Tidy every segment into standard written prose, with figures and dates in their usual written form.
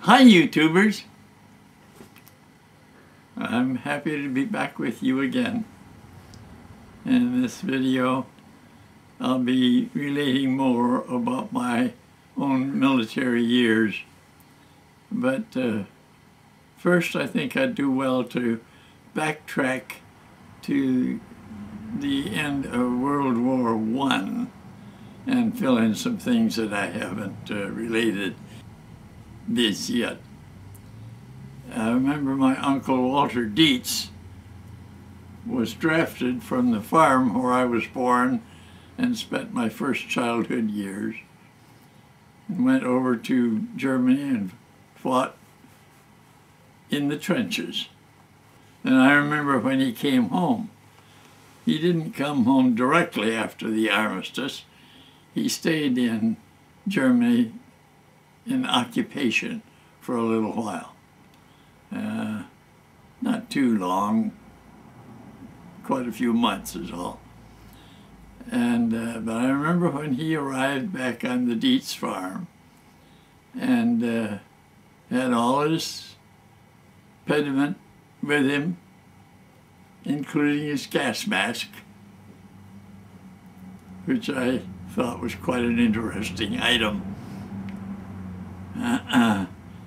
Hi YouTubers! I'm happy to be back with you again. In this video I'll be relating more about my own military years. But first I think I'd do well to backtrack to the end of World War I and fill in some things that I haven't related this yet. I remember my Uncle Walter Dietz was drafted from the farm where I was born and spent my first childhood years, and went over to Germany and fought in the trenches. And I remember when he came home, he didn't come home directly after the armistice. He stayed in Germany in occupation for a little while. Not too long, quite a few months is all. And but I remember when he arrived back on the Dietz farm and had all his pediment with him, including his gas mask, which I thought was quite an interesting item.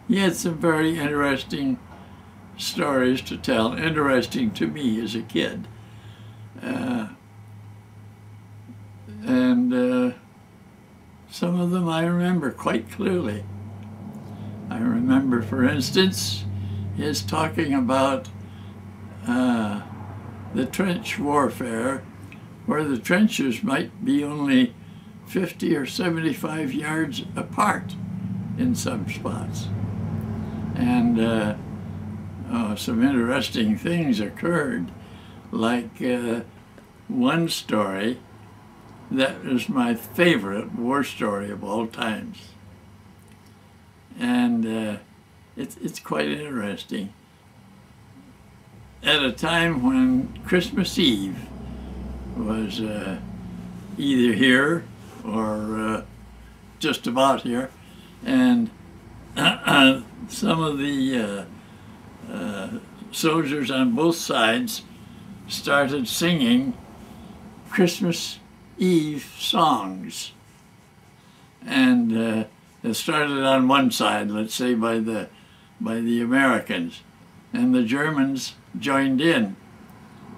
He had some very interesting stories to tell, interesting to me as a kid. Some of them I remember quite clearly. I remember, for instance, his talking about the trench warfare, where the trenches might be only 50 or 75 yards apart in some spots. And some interesting things occurred, like one story that is my favorite war story of all times. And it's quite interesting. At a time when Christmas Eve was either here or just about here, and some of the soldiers on both sides started singing Christmas Eve songs. And it started on one side, let's say by the Americans, and the Germans joined in.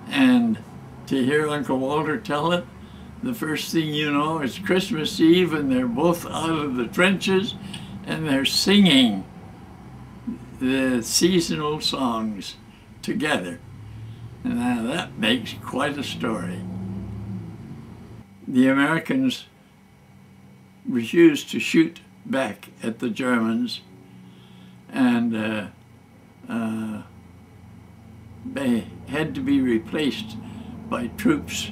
And to hear Uncle Walter tell it, the first thing you know, it's Christmas Eve and they're both out of the trenches and they're singing the seasonal songs together. And now that makes quite a story. The Americans refused to shoot back at the Germans, and they had to be replaced by troops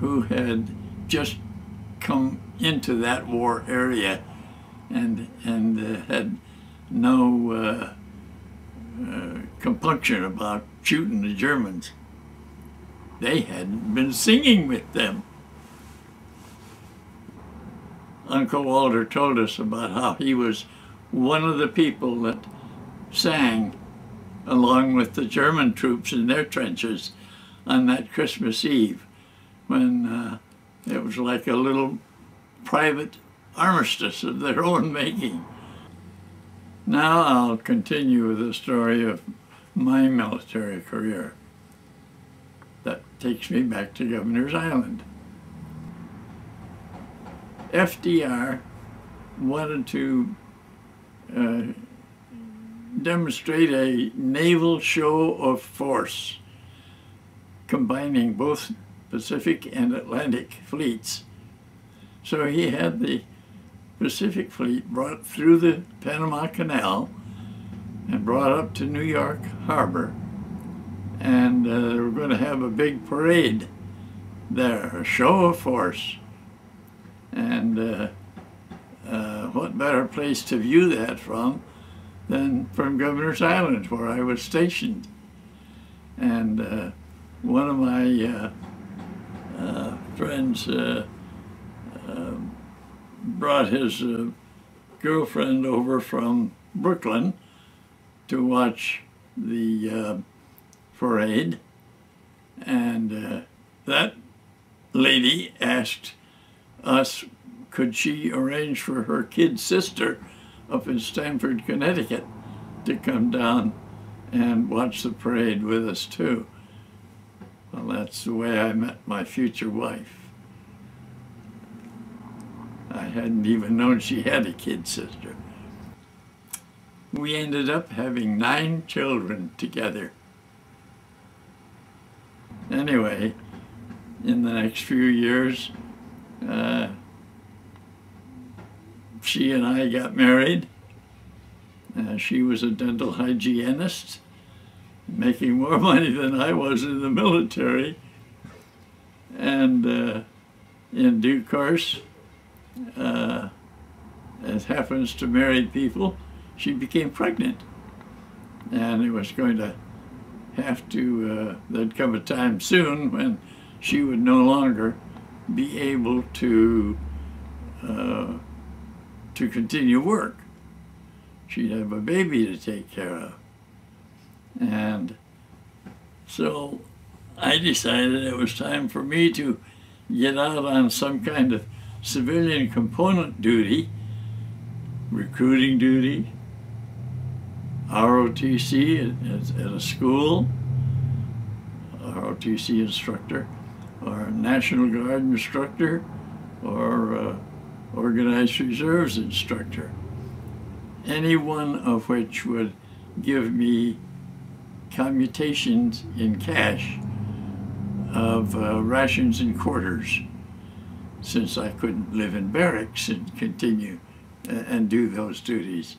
who had just come into that war area and had no compunction about shooting the Germans. They hadn't been singing with them. Uncle Walter told us about how he was one of the people that sang along with the German troops in their trenches on that Christmas Eve, when it was like a little private armistice of their own making. Now I'll continue with the story of my military career. That takes me back to Governor's Island. FDR wanted to demonstrate a naval show of force, combining both Pacific and Atlantic fleets. So he had the Pacific Fleet brought through the Panama Canal and brought up to New York Harbor. And they were going to have a big parade there, a show of force. And what better place to view that from than from Governor's Island, where I was stationed. And one of my friends brought his girlfriend over from Brooklyn to watch the parade, and that lady asked us, could she arrange for her kid sister up in Stamford, Connecticut, to come down and watch the parade with us too. Well, that's the way I met my future wife. I hadn't even known she had a kid sister. We ended up having 9 children together. Anyway, in the next few years, she and I got married. She was a dental hygienist, making more money than I was in the military. And in due course, as happens to married people, she became pregnant. And it was going to have to, there'd come a time soon when she would no longer be able to continue work. She'd have a baby to take care of. And so I decided it was time for me to get out on some kind of civilian component duty, recruiting duty, ROTC at a school, ROTC instructor, or National Guard instructor, or Organized Reserves instructor. Any one of which would give me commutations in cash of rations and quarters, since I couldn't live in barracks and continue and do those duties.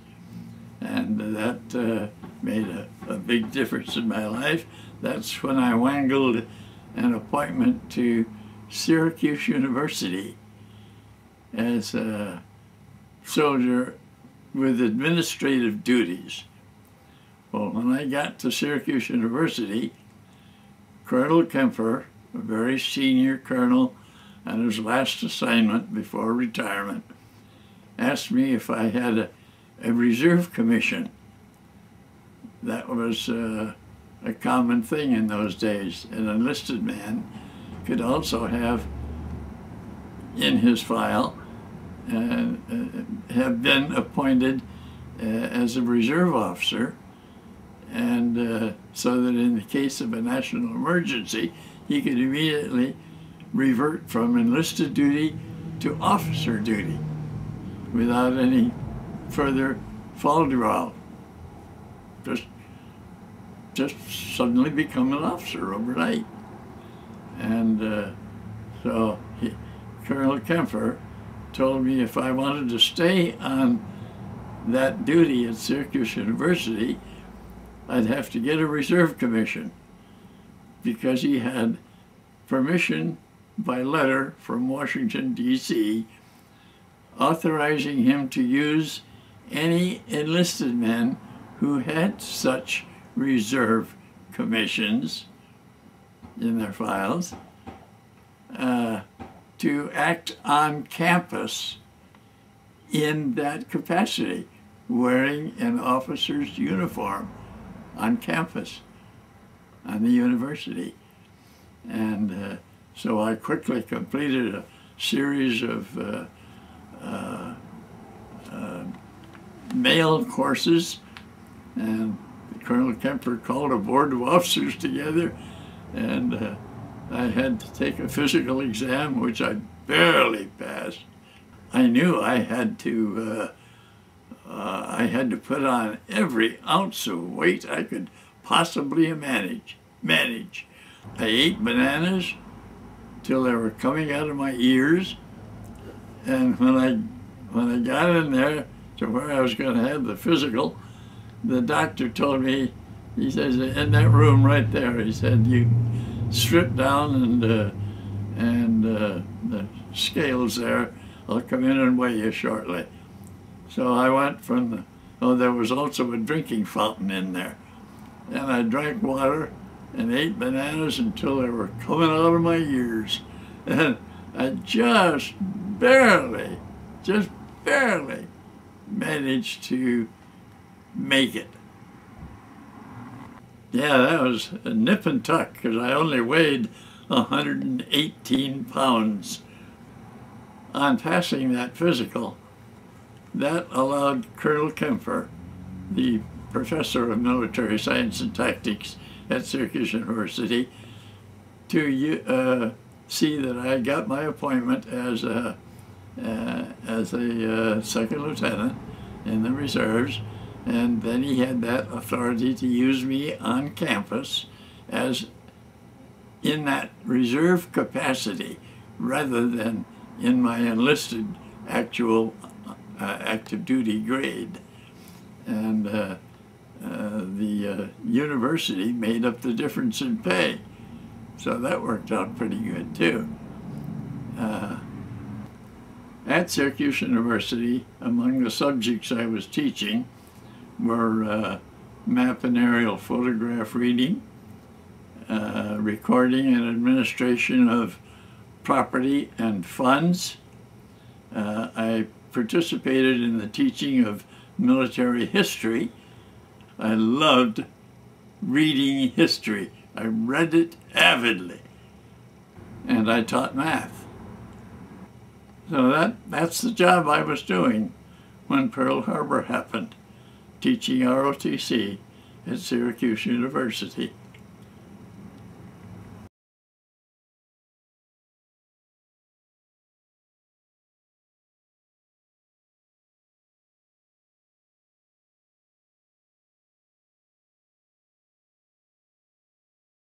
And that made a big difference in my life. That's when I wangled an appointment to Syracuse University as a soldier with administrative duties. Well, when I got to Syracuse University, Colonel Kemper, a very senior colonel on his last assignment before retirement, asked me if I had a reserve commission. That was a common thing in those days. An enlisted man could also have in his file have been appointed as a reserve officer, and so that in the case of a national emergency, he could immediately revert from enlisted duty to officer duty without any further folderol. Just suddenly become an officer overnight. And so Colonel Kemper told me if I wanted to stay on that duty at Syracuse University, I'd have to get a reserve commission, because he had permission by letter from Washington, D.C., authorizing him to use any enlisted men who had such reserve commissions in their files to act on campus in that capacity, wearing an officer's uniform on campus, on the university. And so I quickly completed a series of male courses, and Colonel Kemper called a board of officers together, and I had to take a physical exam, which I barely passed. I knew I had to put on every ounce of weight I could possibly manage. I ate bananas till they were coming out of my ears, and when I got in there to where I was going to have the physical, the doctor told me, he says, in that room right there, he said, you strip down and the scales there, I'll come in and weigh you shortly. So I went from there was also a drinking fountain in there. And I drank water and ate bananas until they were coming out of my ears. And I just barely managed to make it. Yeah, that was a nip and tuck because I only weighed 118 pounds. On passing that physical, that allowed Colonel Kemper, the professor of military science and tactics at Syracuse University, to see that I got my appointment as a second lieutenant in the reserves, and then he had that authority to use me on campus as in that reserve capacity rather than in my enlisted actual active duty grade. And the university made up the difference in pay. So that worked out pretty good too. At Syracuse University, among the subjects I was teaching were map and aerial photograph reading, recording and administration of property and funds. I participated in the teaching of military history. I loved reading history. I read it avidly. And I taught math. So that's the job I was doing when Pearl Harbor happened, teaching ROTC at Syracuse University.